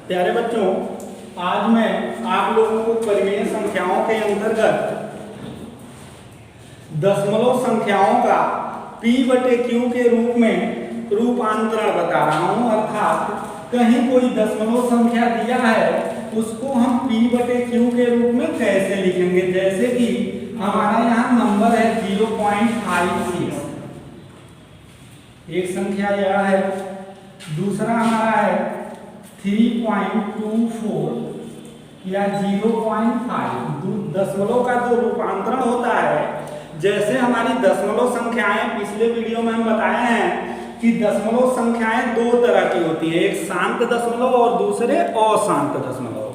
प्यारे बच्चों, आज मैं आप लोगों को परिमेय संख्याओं के अंतर्गत दशमलव संख्याओं का p/q के रूप में रूपांतरण बता रहा हूं। अर्थात कहीं कोई दशमलव संख्या दिया है, उसको हम p/q के रूप में कैसे लिखेंगे। जैसे कि हमारा यहाँ नंबर है 0.56, एक संख्या यह है। दूसरा हमारा है 3.24 या 0.5। दशमलव का जो रूपांतरण होता है, जैसे हमारी दशमलव संख्याएं पिछले वीडियो में हम बताए हैं कि दशमलव संख्याएं दो तरह की होती है, एक शांत दशमलव और दूसरे अशांत दशमलव।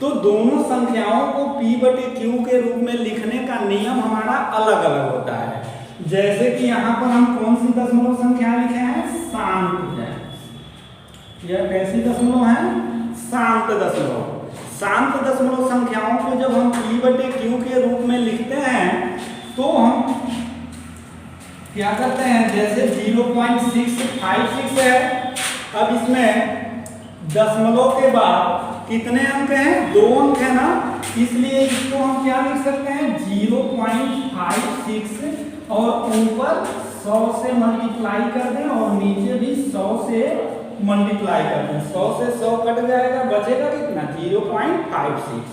तो दोनों संख्याओं को p/q के रूप में लिखने का नियम हमारा अलग अलग होता है। जैसे कि यहाँ पर हम कौन सी दशमलव संख्या लिखे हैं, शांत है। यह कैसी दशमलव है, शांत दशमलव। शांत दशमलव संख्याओं को जब हम p/q के रूप में लिखते हैं तो हम क्या करते हैं, जैसे 0.656 है। अब इसमें दशमलव के बाद कितने अंक हैं, 2 अंक है ना, इसलिए इसको हम क्या लिख सकते हैं 0.56 और ऊपर 100 से मल्टीप्लाई कर दें और नीचे भी 100 से मल्टीप्लाई कर दें। 100 से 100 कट जाएगा, बचेगा कितना 0.56।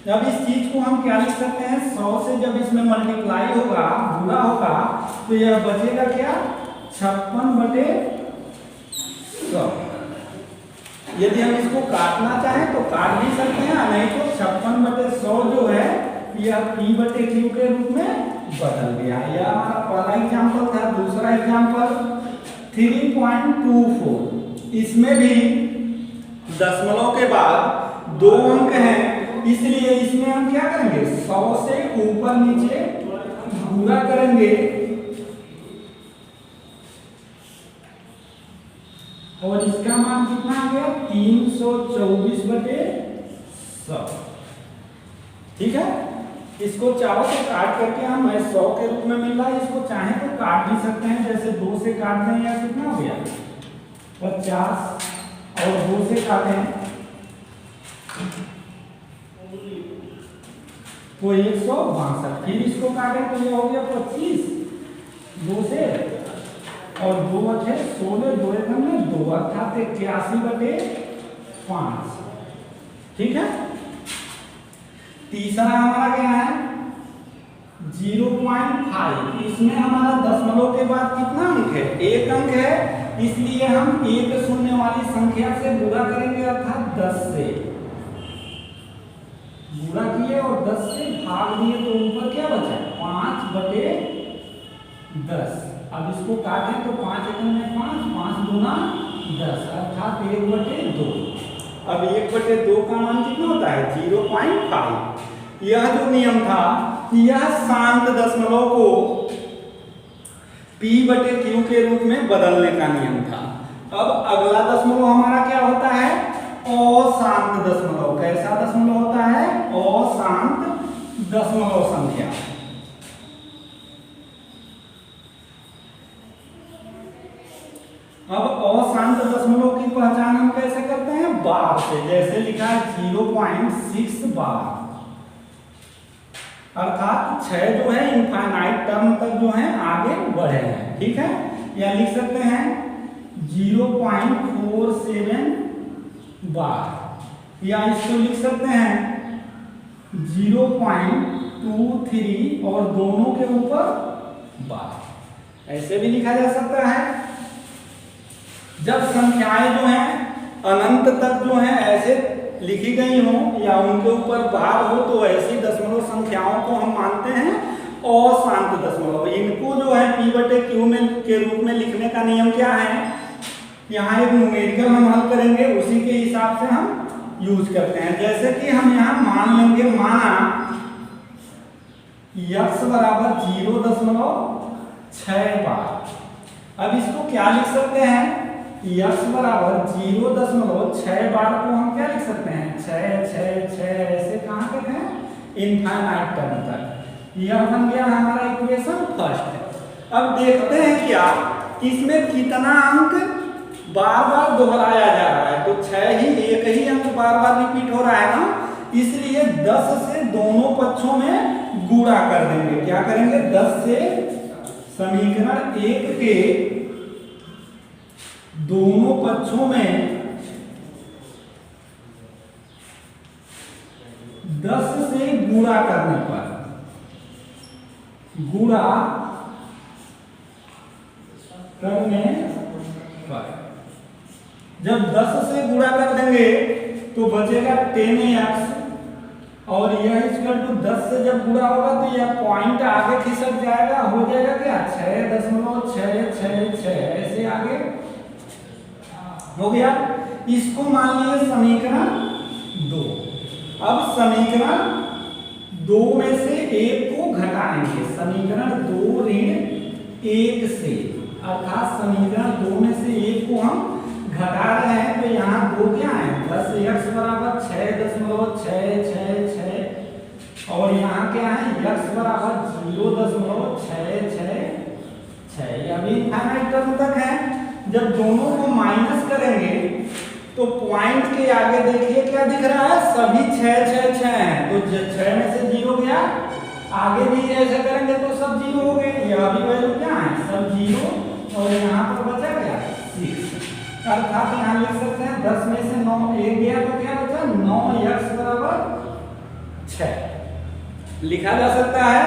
अब इस चीज को हम क्या लिख सकते हैं, 100 से जब इसमें मल्टीप्लाई होगा, गुणा होगा, तो यह बचेगा क्या 56/100। यदि हम इसको काटना चाहें तो काट भी सकते हैं, नहीं तो 56/100 जो है यह p/q के रूप में बदल गया। यह हमारा पहला एग्जाम्पल था। दूसरा एग्जाम्पल 3.24, इसमें भी दशमलव के बाद 2 अंक हैं, इसलिए इसमें हम क्या करेंगे 100 से ऊपर नीचे गुणा करेंगे और इसका मान कितना आ गया 324/100। ठीक है, इसको चाहो तो काट करके हम 100 के रूप में मिल रहा है, इसको चाहे तो काट भी सकते हैं। जैसे 2 से काट दें, या कितना हो गया 50 और 2 से काटें तो 162। फिर इसको काटें तो ये हो गया 25, 2 से और 2 है 16, 2 एकम में 2, अर्थात 81/5। ठीक है। तीसरा हमारा क्या है 0.5, इसमें हमारा दशमलव के बाद कितना अंक है, 1 अंक है, इसलिए हम एक शून्य वाली संख्या से गुणा करेंगे, अर्थात 10 से गुणा किए और 10 से भाग दिए तो ऊपर क्या बचा 5/10। अब इसको काटें तो 5 एकम में 5, 5 गुना 10, अर्थात 1/2। अब 1/2 का मान कितना होता है 0.5। यह जो नियम था, यह शांत दशमलव को p/q के रूप में बदलने का नियम था। अब अगला दशमलव हमारा क्या होता है, अशांत दशमलव। कैसा दशमलव होता है, अशांत दशमलव संख्या। अब अशांत दशमलव की पहचान हम कैसे करते हैं, बार से। जैसे लिखा है 0.6 बार, अर्थात 6 जो है इनफाइनाइट टर्म तक जो है आगे बढ़े हैं। ठीक है, या लिख सकते हैं 0.47 बार, या इसको लिख सकते हैं 0.23 और दोनों के ऊपर बार, ऐसे भी लिखा जा सकता है। जब संख्याएं जो हैं अनंत तक जो हैं ऐसे लिखी गई हो या उनके ऊपर बार हो, तो ऐसी दशमलव संख्याओं को हम मानते हैं अशांत दशमलव। इनको जो है p/q में के रूप में लिखने का नियम क्या है, यहाँ एक न्यूमेरिकल हम हल करेंगे, उसी के हिसाब से हम यूज करते हैं। जैसे कि हम यहाँ मान लेंगे, माना x बराबर 0.6 बार। अब इसको क्या लिख सकते हैं, x बराबर 0.6 बार को हम क्या लिख सकते हैं 6 6 6, ऐसे कहाँ तक है इनफाइनाइट टर्म तक। यह बन गया हमारा इक्वेशन फर्स्ट। अब देखते हैं क्या इसमें कितना अंक बार बार दोहराया जा रहा है, तो 6 ही एक ही अंक बार बार रिपीट हो रहा है ना, इसलिए 10 से दोनों पक्षों में गुणा कर देंगे। क्या करेंगे? 10 से समीकरण 1 के दोनों पक्षों में 10 से गुणा करने पर, गुणा करने पर जब 10 से गुणा कर देंगे तो बचेगा 10x, और यह इक्वल टू 10 से जब गुणा होगा तो यह पॉइंट आगे खिसक जाएगा, हो जाएगा क्या 6.666 ऐसे आगे हो गया। इसको मान लिए समीकरण 2। अब समीकरण 2 में से 1 को घटाएंगे, समीकरण 2 ऋण 1 से, अर्थात समीकरण 2 में से 1 को हम घटा रहे हैं, तो यहाँ 2 क्या है? 10x बराबर 6.666 और यहाँ क्या है? x बराबर 0.666। अभी इनफाइनाइट टर्म तक है। जब दोनों को माइनस करेंगे तो पॉइंट के आगे देखिए क्या दिख रहा है? सभी 6 हैं, तो 6 में से 0 गया, आगे भी ऐसा करेंगे तो सब 0 हो गए। यह भी वैल्यू क्या है? सब 0, और यहाँ पर बचा क्या? 6। अर्थात यहाँ लिख सकते हैं 10 में से 9 1 गया तो क्या बचा? 9x बराबर 6 लिखा जा सकता है।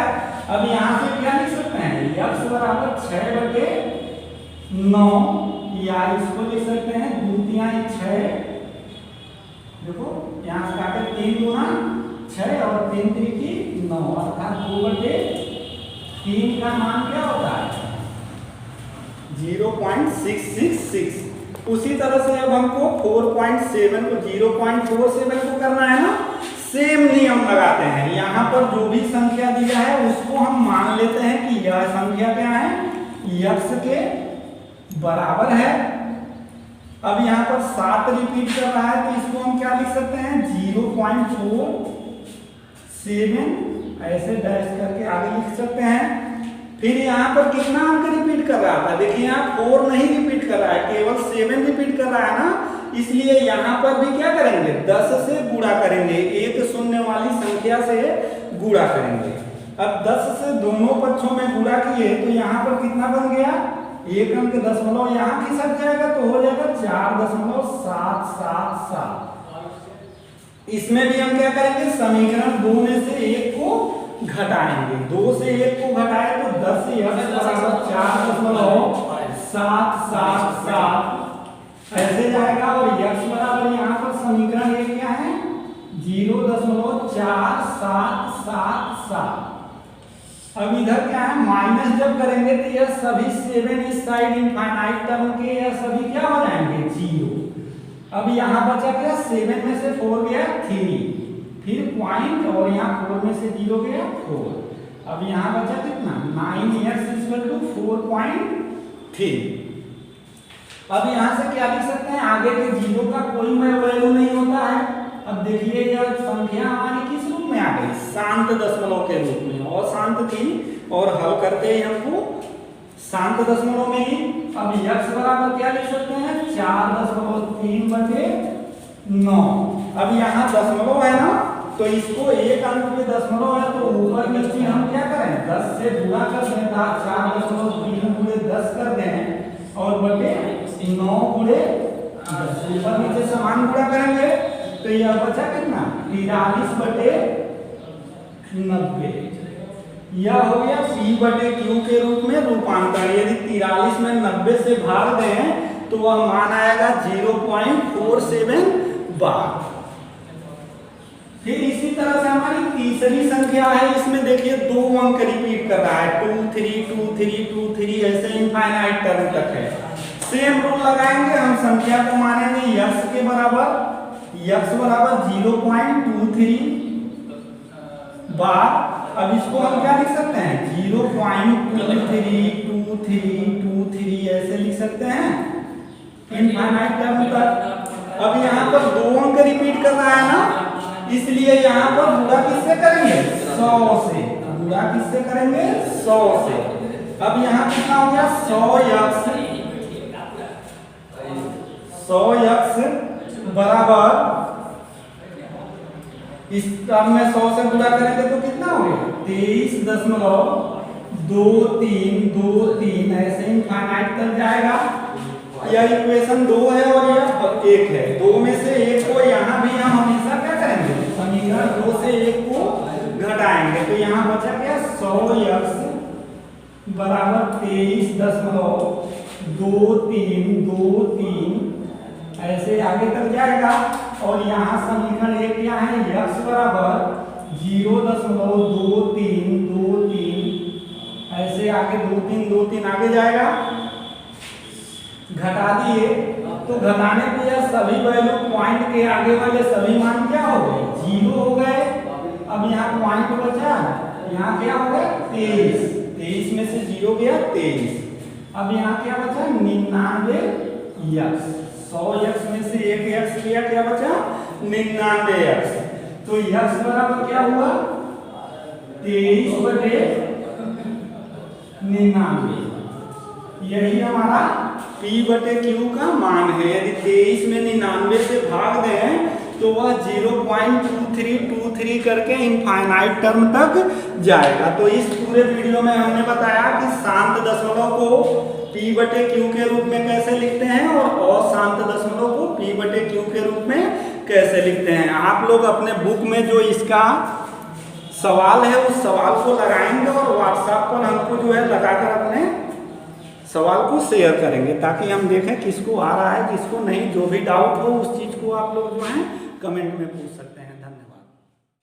अब यहाँ से क्या लिख सकते हैं? x बराबर 6/9, या इसको लिख सकते हैं 2 तिहाई 6। देखो यहाँ से काटे 3 गुना 6 और 3 त्रिकी 9, अर्थात 2/3 का मान क्या होता है? 0.666। उसी तरह से अब हमको 4.7 को 0.47 को करना है ना, सेम नियम लगाते हैं। यहाँ पर जो भी संख्या दिया है उसको हम मान लेते हैं कि यह संख्या क्या है? x के बराबर है। अब यहाँ पर 7 रिपीट कर रहा है, तो इसको हम क्या लिख सकते हैं? 0.47 ऐसे डैश करके आगे लिख सकते हैं। फिर यहाँ पर कितना अंक रिपीट कर रहा था? देखिए यहाँ 4 नहीं रिपीट कर रहा है, केवल 7 रिपीट कर रहा है ना, इसलिए यहाँ पर भी क्या करेंगे? 10 से गुणा करेंगे, एक शून्य वाली संख्या से गुणा करेंगे। अब 10 से दोनों पक्षों में गुणा किए तो यहाँ पर कितना बन गया? एक अंक दशमलव यहाँ खिसक जाएगा, तो हो जाएगा 4.777। इसमें भी हम क्या करेंगे? समीकरण 2 में से 1 को घटाएंगे। 2 से 1 को घटाए तो 10x बराबर 4.777 ऐसे जाएगा, और x बराबर यहाँ पर समीकरण 1 क्या है? 0.4777। अब इधर क्या है? माइनस जब करेंगे तो यह सभी 7 इस साइड इनफाइनाइट टर्म के यह सभी क्या हो जाएंगे? 0। अब यहाँ बचा क्या? 7 में से 4 गया 3, फिर पॉइंट, और यहाँ 4 में से 0 गया 4। अब यहाँ बचा कितना? 9x = 4.3। अब यहाँ से क्या लिख सकते हैं? आगे के 0 का कोई वैल्यू नहीं होता है। अब देखिए यह संख्या हमारी किस रूप में आ गई? शांत दशमलव के रूप में, और शांत थी, और हल करते ही हमको शांत दशमलव में ही। अब x बराबर क्या लिख सकते हैं? 4.3/9। अब यहाँ दशमलव है ना, तो इसको एक अंक पे दशमलव है, तो ऊपर नीचे हम क्या करें? 10 से गुणा कर दें, 4.3 × 10 कर दें, और बटे 9 × 10 ऊपर नीचे समान गुणा करेंगे, तो यह बचा कितना? 43/90। यह हो गया p/q के रूप में रूपांतर। यदि 43 में 90 से भाग दें तो वह मान आएगा 0.47 बार। फिर इसी तरह से हमारी तीसरी संख्या है, इसमें देखिए 2 अंक रिपीट कर रहा है, 2 3 2 3 2 3 ऐसे इनफाइनाइट टर्म तक है। सेम रूल लगाएंगे, हम संख्या को मानेंगे x के बराबर, x बराबर 0.23 बार। अब इसको हम क्या लिख सकते हैं? 0.232323 ऐसे लिख सकते हैं इनफाइनाइट टर्म तक। अब यहाँ पर 2 अंक रिपीट कर रहा है ना, इसलिए यहाँ पर गुणा किससे करेंगे? 100 से। गुणा किससे करेंगे? 100 से। अब यहाँ कितना हो गया? 100x 100x बराबर, इस टर्म में 100 से गुणा करेंगे तो कितना हो गया 23.2323, ऐसे इनफाइनाइट तक जाएगा। यह इक्वेशन 2 है और यह 1 है, 2 में से 1 को यहाँ भी हम हमेशा क्या करेंगे, समीकरण 2 से 1 को घटाएंगे, तो यहाँ बचा क्या 100x बराबर 23.2323, ऐसे आगे तक जाएगा। और यहाँ समीकरण 1 क्या है, x बराबर 0.2323, ऐसे आगे 2 3 आगे जाएगा। घटा दिए तो घटाने पे यह सभी वैल्यू पॉइंट के आगे वाले सभी मान क्या हो गए, 0 हो गए। अब यहाँ पॉइंट बचा, यहाँ क्या हो गया 23 में से 0 गया 23। अब यहाँ क्या बचा 99x, 100x में से 1x लिया, क्या बचा 99x। तो x बराबर क्या हुआ 23/99, यही हमारा P/Q का मान है। यदि 23 में 99 से भाग दें तो वह 0.2323 करके इनफाइनाइट टर्म तक जाएगा। तो इस पूरे वीडियो में हमने बताया कि शांत दशमलव को P/Q के रूप में कैसे लिखते हैं और अशांत दशमलव को P/Q के रूप में कैसे लिखते हैं। आप लोग अपने बुक में जो इसका सवाल है उस सवाल को लगाएंगे और व्हाट्सएप पर हमको जो है लगाकर अपने सवाल को शेयर करेंगे, ताकि हम देखें किसको आ रहा है किसको नहीं। जो भी डाउट हो उस चीज़ को आप लोग जो है कमेंट में पूछ सकते हैं।